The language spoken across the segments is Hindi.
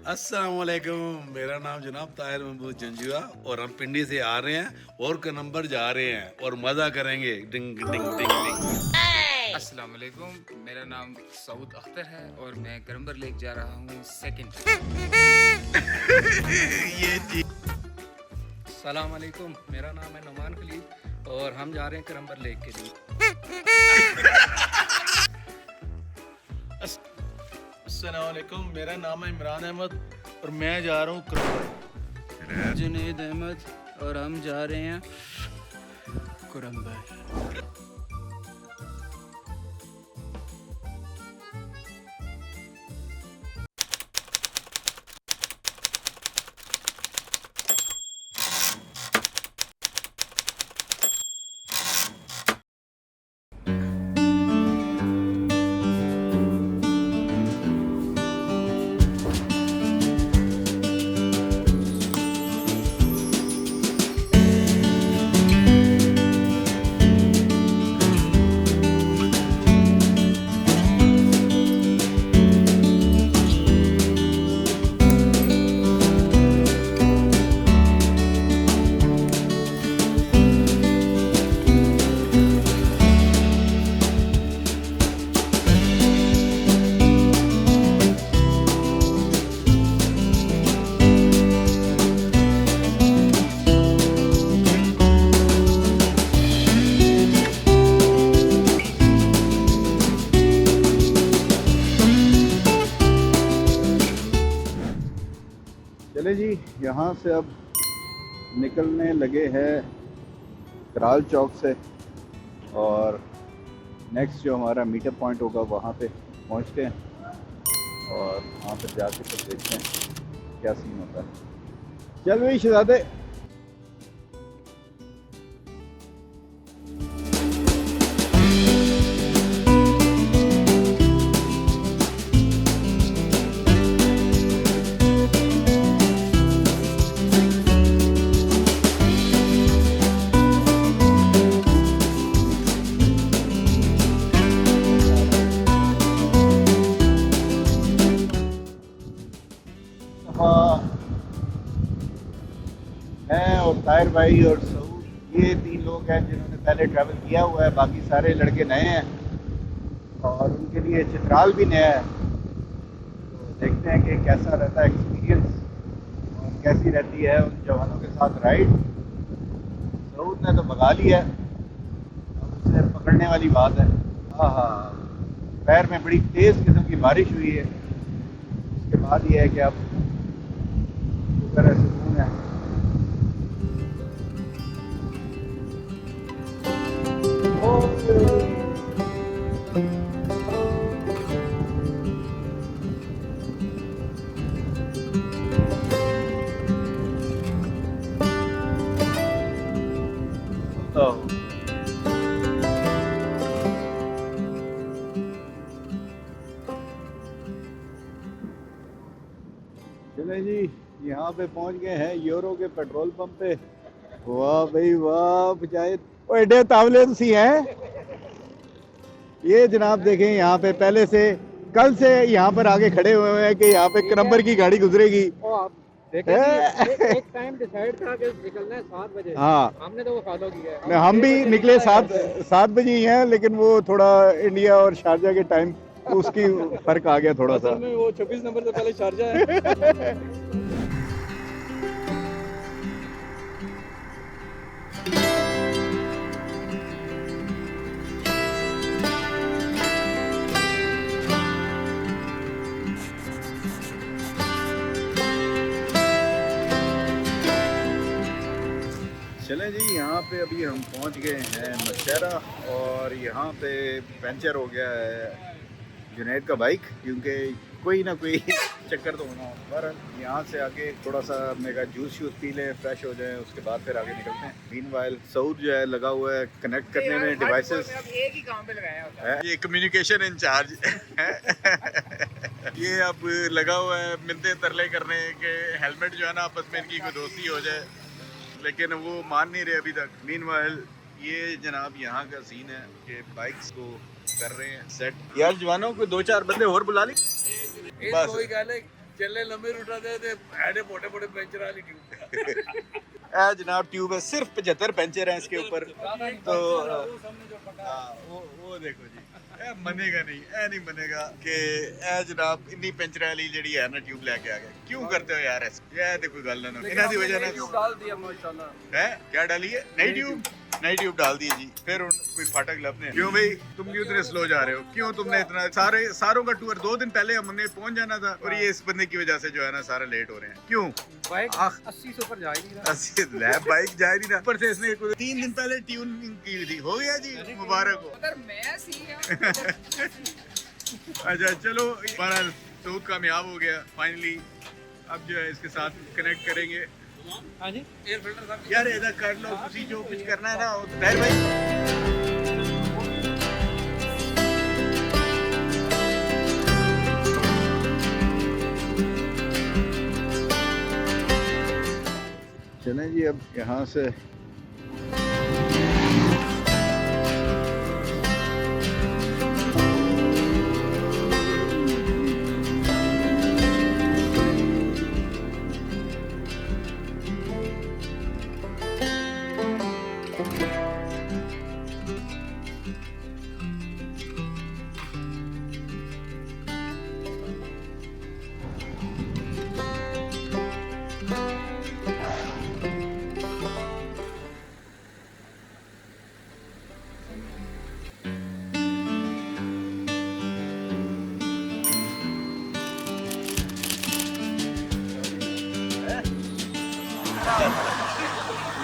अस्सलामुअलैकुम, मेरा नाम जनाब ताहिर महमूद जंजुआ और हम पिंडी से आ रहे हैं और के नंबर जा रहे हैं और मज़ा करेंगे। डिंग डिंग डिंग डिंग। अस्सलाम वालेकुम, मेरा नाम सऊद अख्तर है और मैं करम्बर लेक जा रहा हूँ सेकंड। ये जी। सलाम अलैकुम, मेरा नाम है नुमान खलील और हम जा रहे हैं करम्बर लेक के लिए। अस्सलाम वालेकुम, मेरा नाम है इमरान अहमद और मैं जा रहा हूँ करम्बर। जुनैद अहमद और हम जा रहे हैं करम्बर। चले जी, यहाँ से अब निकलने लगे हैं कराल चौक से और नेक्स्ट जो हमारा मीटअप पॉइंट होगा वहाँ पे पहुँचते हैं और वहाँ पर जाके फिर देखते हैं क्या सीन होता है। चल भाई शहजादे। मैं और ताहिर भाई और सऊद, ये 3 लोग हैं जिन्होंने पहले ट्रैवल किया हुआ है, बाकी सारे लड़के नए हैं और उनके लिए चित्राल भी नया है। तो देखते हैं कि कैसा रहता है एक्सपीरियंस और कैसी रहती है उन जवानों के साथ राइड। सऊद ने तो भगा लिया है, अब उसे पकड़ने वाली बात है। हाँ हाँ, पैर में बड़ी तेज़ किस्म की बारिश हुई है। उसके बाद ये है कि अब शुक्र है, सुकून है। चले जी, यहाँ पे पहुँच गए हैं यूरो के पेट्रोल पंप पे। वाह भाई वाह, बजाय एडे तावले सी हैं ये जनाब। देखें यहाँ पे पहले से कल से यहाँ पर आगे खड़े हुए हैं कि यहाँ पे करम्बर की गाड़ी गुजरेगी। एक टाइम डिसाइड था कि निकलना है 7 बजे। हाँ, हमने तो वो फॉलो किया है। हम भी निकले 7 बजे ही हैं, लेकिन वो थोड़ा इंडिया और शारजा के टाइम उसकी फर्क आ गया थोड़ा सा। में वो 26 नंबर से पहले शारजा है। चलें जी, यहाँ पे अभी हम पहुँच गए हैं नौशहरा और यहाँ पे पंचर हो गया है जुनैद का बाइक, क्योंकि कोई ना कोई चक्कर तो होना होगा। यहाँ से आगे थोड़ा सा हमने कहा जूस पी लें, फ्रेश हो जाएं, उसके बाद फिर आगे निकलते हैं। मीनवाइल सऊद जो है लगा हुआ है कनेक्ट करने में डिवाइसेस। एक ही काम पे लगाया होता है। ये कम्युनिकेशन इंचार्ज ये अब लगा हुआ है मिलते तरले करने के हेलमेट जो है ना आपस में इनकी कोई दोस्ती हो जाए, लेकिन वो मान नहीं रहे अभी तक। मीनवाइल ये जनाब यहाँ का सीन है कि बाइक्स को कर रहे हैं सेट। यार जवानों को 2-4 बंदे और बुला ली बस। कोई गल है चले लंबे रूटा दे ते ऐडे मोटे मोटे पेंचर वाली ट्यूब जनाब ट्यूब है, सिर्फ 75 पेंचर हैं इसके ऊपर। तो वो देखो जी, ए मनेगा नहीं, ए नहीं मनेगा कि ए जनाब इन्नी पेंचर वाली जेडी है ना ट्यूब लेके आ गए। क्यों करते हो यार ऐसे? ये तो कोई गल ना, इन्हां दी वजह ना डाल दिया माशाल्लाह। है क्या डाली है? नई ट्यूब डाल दी जी। फिर कोई फाटक लपने। क्यों भाई तुम क्यों इतने स्लो जा रहे हो? क्यों तुमने इतना सारों का टूर 2 दिन पहले हमने पहुंच जाना था और ये इस बंदे की वजह से जो है ना सारे लेट हो रहे हैं। क्यों? बाइक 80 से ऊपर जा ही नहीं रहा। 80 लैब बाइक जा ही नहीं रहा। ऊपर से इसने 3 दिन पहले ट्यूनिंग की थी। हो गया जी, मुबारक हो। अगर मैं सी अच्छा चलो, हमारा सऊद कामयाब हो गया फाइनली। अब जो है इसके साथ कनेक्ट करेंगे। हाँ जी, एयर फिल्टर साहब यार इधर कर लो, किसी जो कुछ करना है ना ताहिर भाई। चलें जी, अब यहाँ से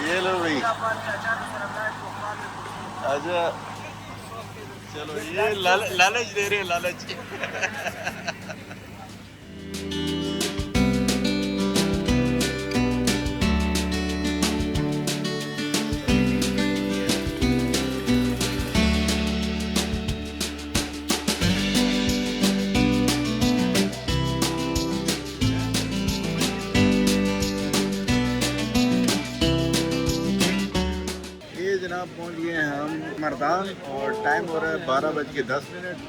ये लो भाई। अच्छा चलो, ये लालच दे रहे हैं, लालच। जनाब पहुंच गए हैं हम मर्दान और टाइम हो रहा है 12:10।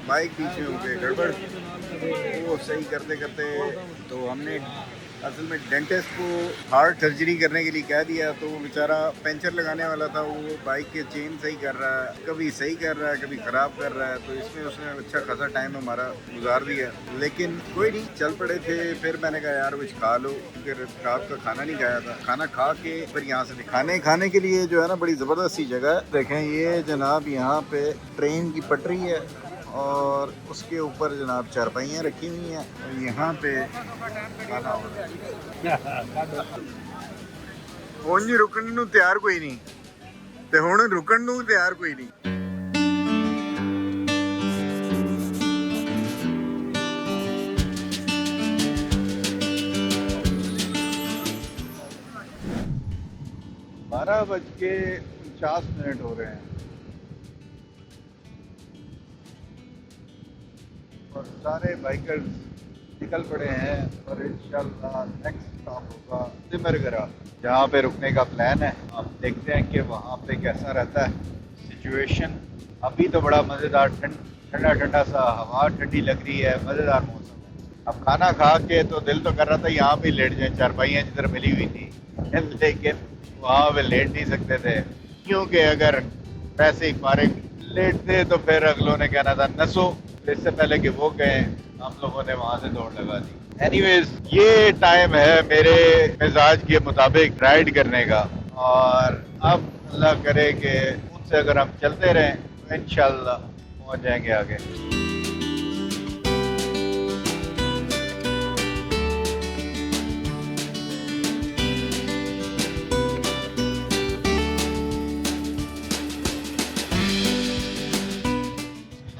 बाइक बीच में हो गई गड़बड़, वो सही करते करते तो हमने असल में डेंटिस्ट को हार्ट सर्जरी करने के लिए कह दिया। तो वो बेचारा पेंचर लगाने वाला था, वो बाइक के चेन सही कर रहा है, कभी सही कर रहा है कभी ख़राब कर रहा है। तो इसमें उसने अच्छा खासा टाइम हमारा गुजार दिया, लेकिन कोई नहीं, चल पड़े थे। फिर मैंने कहा यार कुछ खा लो, क्योंकि रात का खाना नहीं खाया था। खाना खा के फिर यहाँ से खाने के लिए जो है ना बड़ी ज़बरदस्त सी जगह है। देखें ये जनाब, यहाँ पे ट्रेन की पटरी है और उसके ऊपर जनाब चारपाइयाँ रखी हुई हैं और यहाँ पे खाना हो रहा है। ਉਂਝ रुकने ਨੂੰ ਤਿਆਰ ਕੋਈ ਨਹੀਂ ਤੇ ਹੁਣ ਰੁਕਣ ਨੂੰ ਤਿਆਰ ਕੋਈ ਨਹੀਂ। बारह बज के 49 मिनट हो रहे हैं और सारे बाइकर्स निकल पड़े हैं और इंशाल्लाह नेक्स्ट स्टॉप होगा सिमरगरा, जहाँ पे रुकने का प्लान है। आप देखते हैं कि वहाँ पे कैसा रहता है सिचुएशन। अभी तो बड़ा मज़ेदार ठंडा ठंडा सा हवा ठंडी लग रही है, मज़ेदार मौसम है। अब खाना खा के तो दिल तो कर रहा था यहाँ पे लेट जाए, चारपाइयाँ जिधर मिली हुई थी, लेकिन वहाँ पे लेट नहीं सकते थे क्योंकि अगर पैसे ही फारिग लेटते तो फिर अगलों ने कहना था नसो। इससे पहले कि वो गए हम लोगों ने वहाँ से दौड़ लगा दी। एनीवेज ये टाइम है मेरे मिजाज के मुताबिक राइड करने का और अब अल्लाह करे कि उनसे अगर हम चलते रहें तो इंशाल्लाह पहुँच जाएंगे आगे।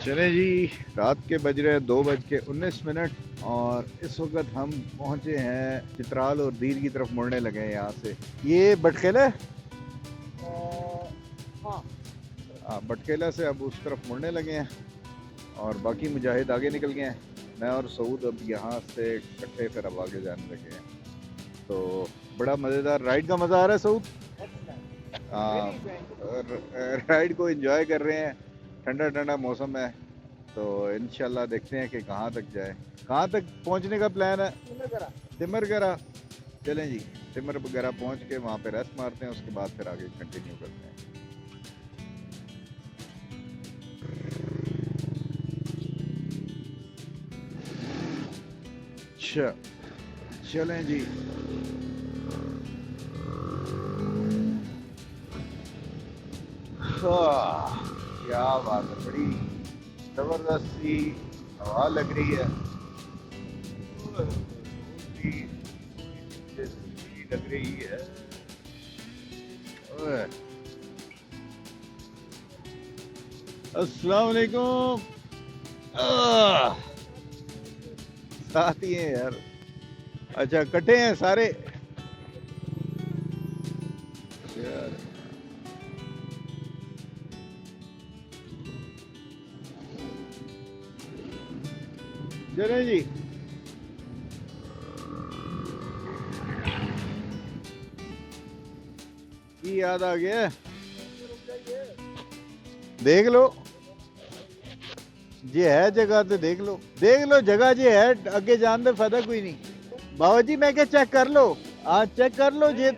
चले जी, रात के बज रहे 2:19 और इस वक्त हम पहुंचे हैं चित्राल और दीर की तरफ मुड़ने लगे हैं। यहाँ से ये बटखेला है, हाँ बटखेला से अब उस तरफ मुड़ने लगे हैं और बाकी मुजाहिद आगे निकल गए हैं। मैं और सऊद अब यहाँ से इकट्ठे फिर अब आगे जाने लगे हैं। तो बड़ा मज़ेदार राइड का मज़ा आ रहा है सऊद। राइड को एंजॉय कर रहे हैं, ठंडा ठंडा मौसम है तो इंशाल्लाह देखते हैं कि कहाँ तक जाए। कहाँ तक पहुँचने का प्लान है? तिमरगरा। चलें जी, तिमरगरा पहुँच के वहाँ पे रेस्ट मारते हैं, उसके बाद फिर आगे कंटिन्यू करते हैं। अच्छा चलें जी। क्या बात है, बड़ी जबरदस्त सी हवा लग रही है, लग रही है। अस्सलाम वालेकुम। साथ ही हैं यार। अच्छा कटे हैं सारे यार। चलें जी। की याद आ गया, देख लो जे है जगह तो देख लो जगह जे है, अगे जान दे फायदा कोई नहीं। बाबा जी मैं क्या चेक कर लो, आज चेक कर लो जे।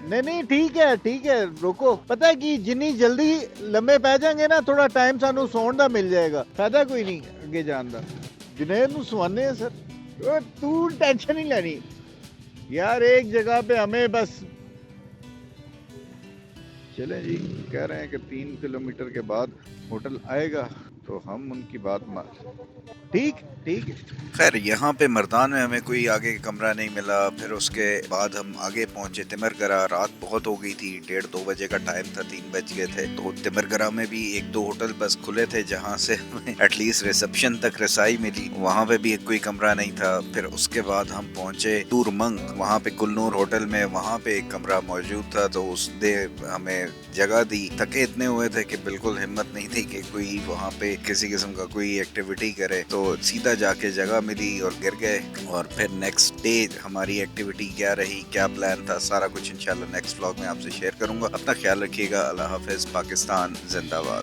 नहीं ठीक है रुको। पता है कि जिन्नी जल्दी लंबे पै जाएंगे ना, थोड़ा टाइम सानू सौन दा मिल जाएगा, फायदा कोई नहीं अगे जान दा। जुनैद नू सुवाने हैं सर, तू टेंशन नहीं लेनी यार, एक जगह पे हमें बस। चले जी, कह रहे हैं कि 3 किलोमीटर के बाद होटल आएगा, तो हम उनकी बात मान। ठीक है। खैर यहाँ पे मर्दान में हमें कोई आगे कमरा नहीं मिला। फिर उसके बाद हम आगे पहुंचे तिमरगरा। रात बहुत हो गई थी, 1:30-2 बजे का टाइम था, 3 बज गए थे। तो तिमरगरा में भी 1-2 होटल बस खुले थे जहाँ से हमें एटलीस्ट रिसेप्शन तक रसाई मिली, वहाँ पे भी एक कोई कमरा नहीं था। फिर उसके बाद हम पहुंचे तुरमंग, वहाँ पे गुलनूर होटल में, वहाँ पे एक कमरा मौजूद था, तो उसने हमें जगह दी। थके इतने हुए थे कि बिल्कुल हिम्मत नहीं थी कि कोई वहाँ पे किसी किस्म का कोई एक्टिविटी करे, तो सीधा जाके जगह मिली और गिर गए। और फिर नेक्स्ट डे हमारी एक्टिविटी क्या रही, क्या प्लान था, सारा कुछ इंशाल्लाह नेक्स्ट व्लॉग में आपसे शेयर करूंगा। अपना ख्याल रखिएगा। अल्लाह हाफिज। पाकिस्तान जिंदाबाद।